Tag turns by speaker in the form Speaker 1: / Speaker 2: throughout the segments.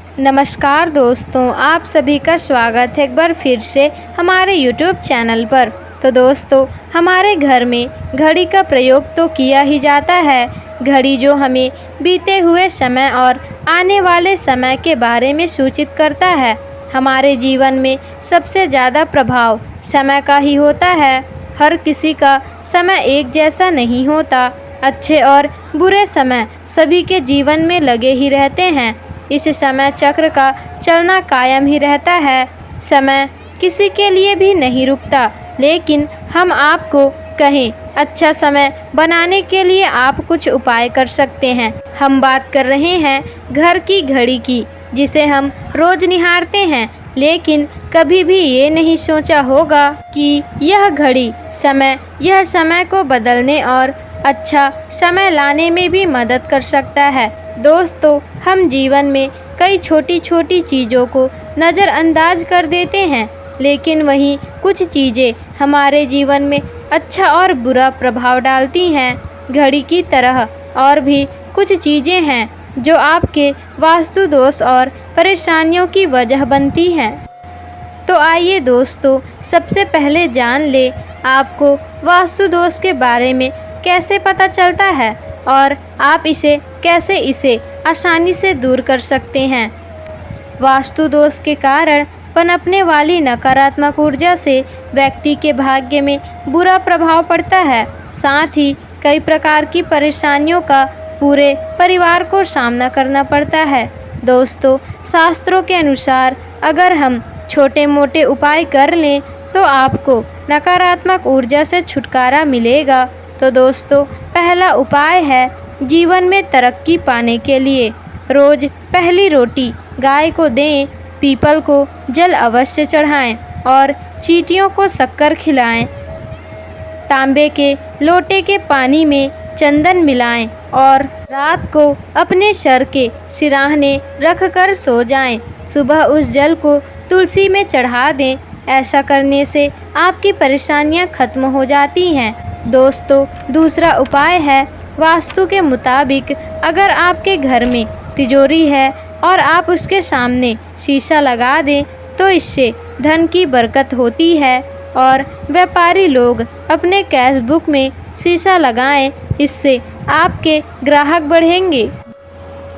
Speaker 1: नमस्कार दोस्तों, आप सभी का स्वागत है एक बार फिर से हमारे YouTube चैनल पर। तो दोस्तों, हमारे घर में घड़ी का प्रयोग तो किया ही जाता है। घड़ी जो हमें बीते हुए समय और आने वाले समय के बारे में सूचित करता है। हमारे जीवन में सबसे ज़्यादा प्रभाव समय का ही होता है। हर किसी का समय एक जैसा नहीं होता। अच्छे और बुरे समय सभी के जीवन में लगे ही रहते हैं। इस समय चक्र का चलना कायम ही रहता है। समय किसी के लिए भी नहीं रुकता, लेकिन हम आपको कहें अच्छा समय बनाने के लिए आप कुछ उपाय कर सकते हैं। हम बात कर रहे हैं घर की घड़ी की, जिसे हम रोज निहारते हैं, लेकिन कभी भी ये नहीं सोचा होगा कि यह समय को बदलने और अच्छा समय लाने में भी मदद कर सकता है। दोस्तों, हम जीवन में कई छोटी छोटी चीज़ों को नज़रअंदाज कर देते हैं, लेकिन वहीं कुछ चीज़ें हमारे जीवन में अच्छा और बुरा प्रभाव डालती हैं। घड़ी की तरह और भी कुछ चीज़ें हैं जो आपके वास्तु दोष और परेशानियों की वजह बनती हैं। तो आइए दोस्तों, सबसे पहले जान ले आपको वास्तु दोष के बारे में कैसे पता चलता है और आप कैसे इसे आसानी से दूर कर सकते हैं। वास्तु दोष के कारण पनपने वाली नकारात्मक ऊर्जा से व्यक्ति के भाग्य में बुरा प्रभाव पड़ता है। साथ ही कई प्रकार की परेशानियों का पूरे परिवार को सामना करना पड़ता है। दोस्तों, शास्त्रों के अनुसार अगर हम छोटे मोटे उपाय कर लें तो आपको नकारात्मक ऊर्जा से छुटकारा मिलेगा। तो दोस्तों, पहला उपाय है जीवन में तरक्की पाने के लिए रोज पहली रोटी गाय को दें, पीपल को जल अवश्य चढ़ाएं और चींटियों को शक्कर खिलाएं। तांबे के लोटे के पानी में चंदन मिलाएं और रात को अपने सर के सिराहने रखकर सो जाएं। सुबह उस जल को तुलसी में चढ़ा दें। ऐसा करने से आपकी परेशानियां खत्म हो जाती हैं। दोस्तों, दूसरा उपाय है वास्तु के मुताबिक अगर आपके घर में तिजोरी है और आप उसके सामने शीशा लगा दें तो इससे धन की बरकत होती है और व्यापारी लोग अपने कैश बुक में शीशा लगाएं, इससे आपके ग्राहक बढ़ेंगे।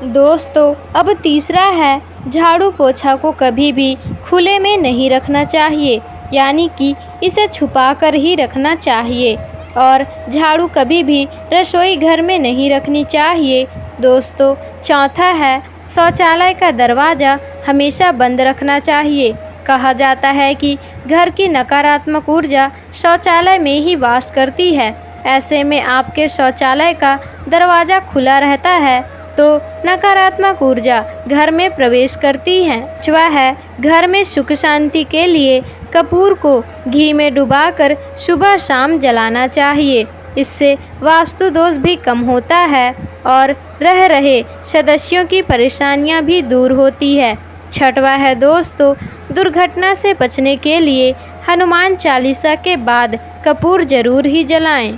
Speaker 1: दोस्तों, अब तीसरा है झाड़ू पोछा को कभी भी खुले में नहीं रखना चाहिए, यानी कि इसे छुपा कर ही रखना चाहिए और झाड़ू कभी भी रसोई घर में नहीं रखनी चाहिए। दोस्तों, चौथा है शौचालय का दरवाज़ा हमेशा बंद रखना चाहिए। कहा जाता है कि घर की नकारात्मक ऊर्जा शौचालय में ही वास करती है। ऐसे में आपके शौचालय का दरवाज़ा खुला रहता है तो नकारात्मक ऊर्जा घर में प्रवेश करती है। पांचवा है घर में सुख शांति के लिए कपूर को घी में डुबाकर सुबह शाम जलाना चाहिए। इससे वास्तु दोष भी कम होता है और रह रहे सदस्यों की परेशानियां भी दूर होती है। छठवा है दोस्तों, दुर्घटना से बचने के लिए हनुमान चालीसा के बाद कपूर जरूर ही जलाएं।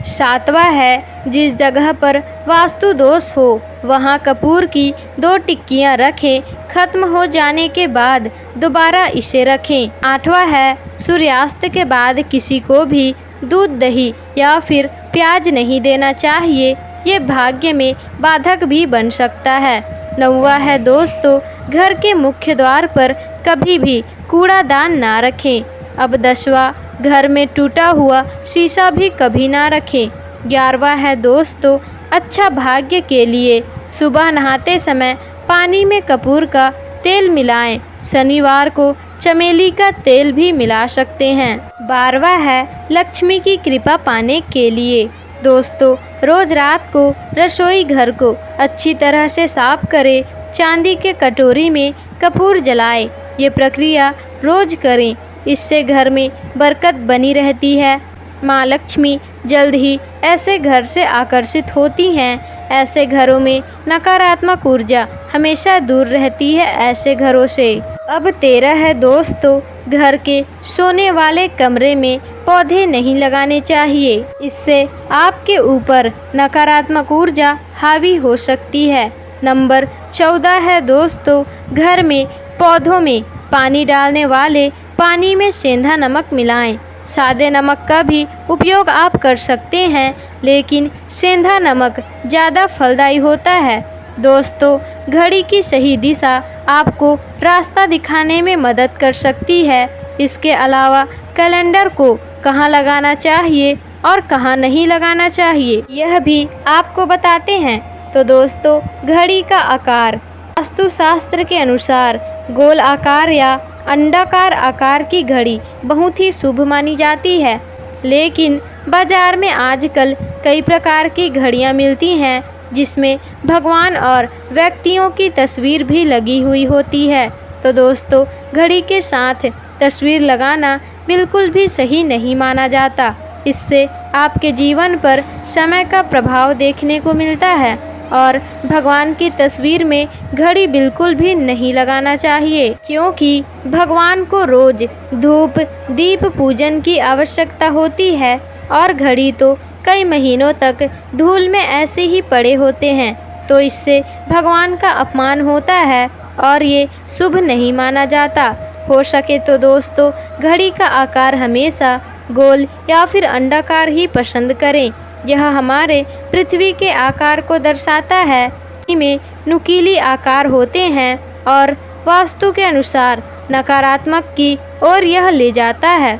Speaker 1: सातवां है जिस जगह पर वास्तु दोष हो वहां कपूर की 2 टिक्कियां रखें, खत्म हो जाने के बाद दोबारा इसे रखें। आठवां है सूर्यास्त के बाद किसी को भी दूध, दही या फिर प्याज नहीं देना चाहिए, ये भाग्य में बाधक भी बन सकता है। नौवां है दोस्तों, घर के मुख्य द्वार पर कभी भी कूड़ादान ना रखें। अब 10वां, घर में टूटा हुआ शीशा भी कभी ना रखें। 11वां है दोस्तों, अच्छा भाग्य के लिए सुबह नहाते समय पानी में कपूर का तेल मिलाएं। शनिवार को चमेली का तेल भी मिला सकते हैं। 12वां है लक्ष्मी की कृपा पाने के लिए दोस्तों, रोज रात को रसोई घर को अच्छी तरह से साफ करें। चांदी के कटोरी में कपूर जलाएं। ये प्रक्रिया रोज करें, इससे घर में बरकत बनी रहती है। माँ लक्ष्मी जल्द ही ऐसे घर से आकर्षित होती हैं। ऐसे घरों में नकारात्मक ऊर्जा हमेशा दूर रहती है ऐसे घरों से। अब 13 है दोस्तों, घर के सोने वाले कमरे में पौधे नहीं लगाने चाहिए। इससे आपके ऊपर नकारात्मक ऊर्जा हावी हो सकती है। नंबर 14 है दोस्तों, घर में पौधों में पानी डालने वाले पानी में सेंधा नमक मिलाएं। सादे नमक का भी उपयोग आप कर सकते हैं, लेकिन सेंधा नमक ज़्यादा फलदायी होता है। दोस्तों, घड़ी की सही दिशा आपको रास्ता दिखाने में मदद कर सकती है। इसके अलावा कैलेंडर को कहाँ लगाना चाहिए और कहाँ नहीं लगाना चाहिए, यह भी आपको बताते हैं। तो दोस्तों, घड़ी का आकार वास्तुशास्त्र के अनुसार गोल आकार या अंडाकार आकार की घड़ी बहुत ही शुभ मानी जाती है, लेकिन बाजार में आजकल कई प्रकार की घड़ियां मिलती हैं जिसमें भगवान और व्यक्तियों की तस्वीर भी लगी हुई होती है। तो दोस्तों, घड़ी के साथ तस्वीर लगाना बिल्कुल भी सही नहीं माना जाता। इससे आपके जीवन पर समय का प्रभाव देखने को मिलता है और भगवान की तस्वीर में घड़ी बिल्कुल भी नहीं लगाना चाहिए, क्योंकि भगवान को रोज धूप दीप पूजन की आवश्यकता होती है और घड़ी तो कई महीनों तक धूल में ऐसे ही पड़े होते हैं। तो इससे भगवान का अपमान होता है और ये शुभ नहीं माना जाता। हो सके तो दोस्तों, घड़ी का आकार हमेशा गोल या फिर अंडाकार ही पसंद करें। यह हमारे पृथ्वी के आकार को दर्शाता है। इनमें नुकीली आकार होते हैं और वास्तु के अनुसार नकारात्मक की ओर यह ले जाता है।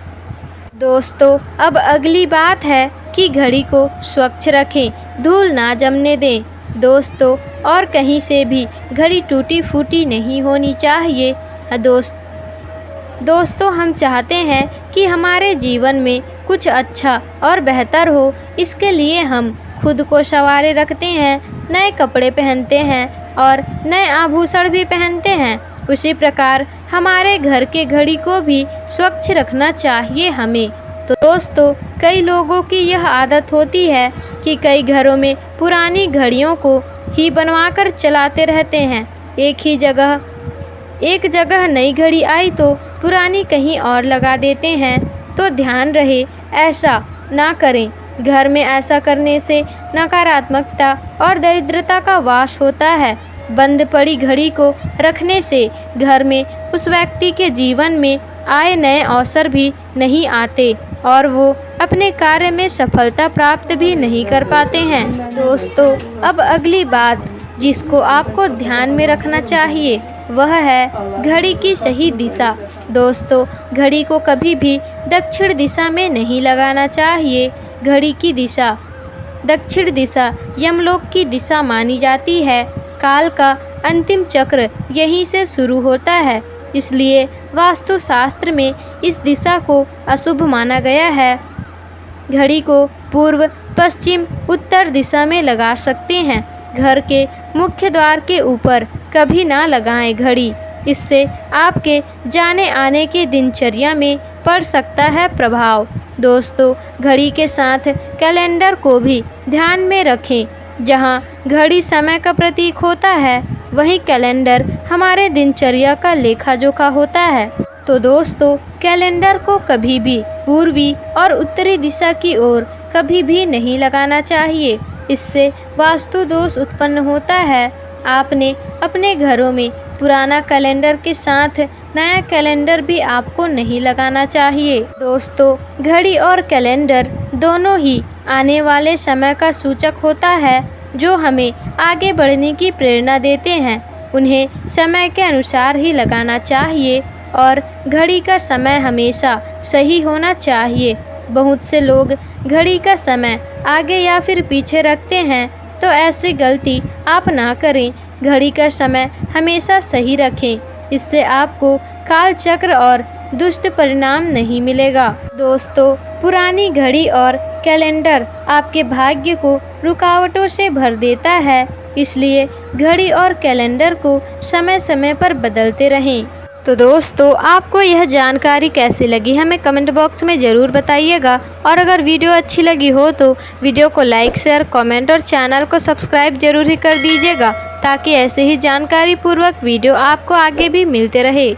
Speaker 1: दोस्तों, अब अगली बात है कि घड़ी को स्वच्छ रखें, धूल ना जमने दें। दोस्तों, और कहीं से भी घड़ी टूटी फूटी नहीं होनी चाहिए। दोस्तों, हम चाहते हैं कि हमारे जीवन में कुछ अच्छा और बेहतर हो। इसके लिए हम खुद को संवारे रखते हैं, नए कपड़े पहनते हैं और नए आभूषण भी पहनते हैं। उसी प्रकार हमारे घर के घड़ी को भी स्वच्छ रखना चाहिए हमें। तो दोस्तों, कई लोगों की यह आदत होती है कि कई घरों में पुरानी घड़ियों को ही बनवाकर चलाते रहते हैं। एक जगह नई घड़ी आई तो पुरानी कहीं और लगा देते हैं। तो ध्यान रहे, ऐसा ना करें। घर में ऐसा करने से नकारात्मकता और दरिद्रता का वास होता है। बंद पड़ी घड़ी को रखने से घर में उस व्यक्ति के जीवन में आए नए अवसर भी नहीं आते और वो अपने कार्य में सफलता प्राप्त भी नहीं कर पाते हैं। दोस्तों, अब अगली बात जिसको आपको ध्यान में रखना चाहिए वह है घड़ी की सही दिशा। दोस्तों, घड़ी को कभी भी दक्षिण दिशा में नहीं लगाना चाहिए। घड़ी की दिशा दक्षिण दिशा यमलोक की दिशा मानी जाती है। काल का अंतिम चक्र यहीं से शुरू होता है, इसलिए वास्तुशास्त्र में इस दिशा को अशुभ माना गया है। घड़ी को पूर्व पश्चिम उत्तर दिशा में लगा सकते हैं। घर के मुख्य द्वार के ऊपर कभी ना लगाएं घड़ी, इससे आपके जाने आने की दिनचर्या में पड़ सकता है प्रभाव। दोस्तों, घड़ी के साथ कैलेंडर को भी ध्यान में रखें। जहां घड़ी समय का प्रतीक होता है, वहीं कैलेंडर हमारे दिनचर्या का लेखा जोखा होता है। तो दोस्तों, कैलेंडर को कभी भी पूर्वी और उत्तरी दिशा की ओर कभी भी नहीं लगाना चाहिए, इससे वास्तु दोष उत्पन्न होता है। आपने अपने घरों में पुराना कैलेंडर के साथ नया कैलेंडर भी आपको नहीं लगाना चाहिए। दोस्तों, घड़ी और कैलेंडर दोनों ही आने वाले समय का सूचक होता है, जो हमें आगे बढ़ने की प्रेरणा देते हैं। उन्हें समय के अनुसार ही लगाना चाहिए और घड़ी का समय हमेशा सही होना चाहिए। बहुत से लोग घड़ी का समय आगे या फिर पीछे रखते हैं, तो ऐसी गलती आप ना करें। घड़ी का समय हमेशा सही रखें, इससे आपको काल चक्र और दुष्ट परिणाम नहीं मिलेगा। दोस्तों, पुरानी घड़ी और कैलेंडर आपके भाग्य को रुकावटों से भर देता है, इसलिए घड़ी और कैलेंडर को समय समय पर बदलते रहें। तो दोस्तों, आपको यह जानकारी कैसी लगी हमें कमेंट बॉक्स में ज़रूर बताइएगा। और अगर वीडियो अच्छी लगी हो तो वीडियो को लाइक शेयर कमेंट और चैनल को सब्सक्राइब जरूर ही कर दीजिएगा, ताकि ऐसे ही जानकारी पूर्वक वीडियो आपको आगे भी मिलते रहे।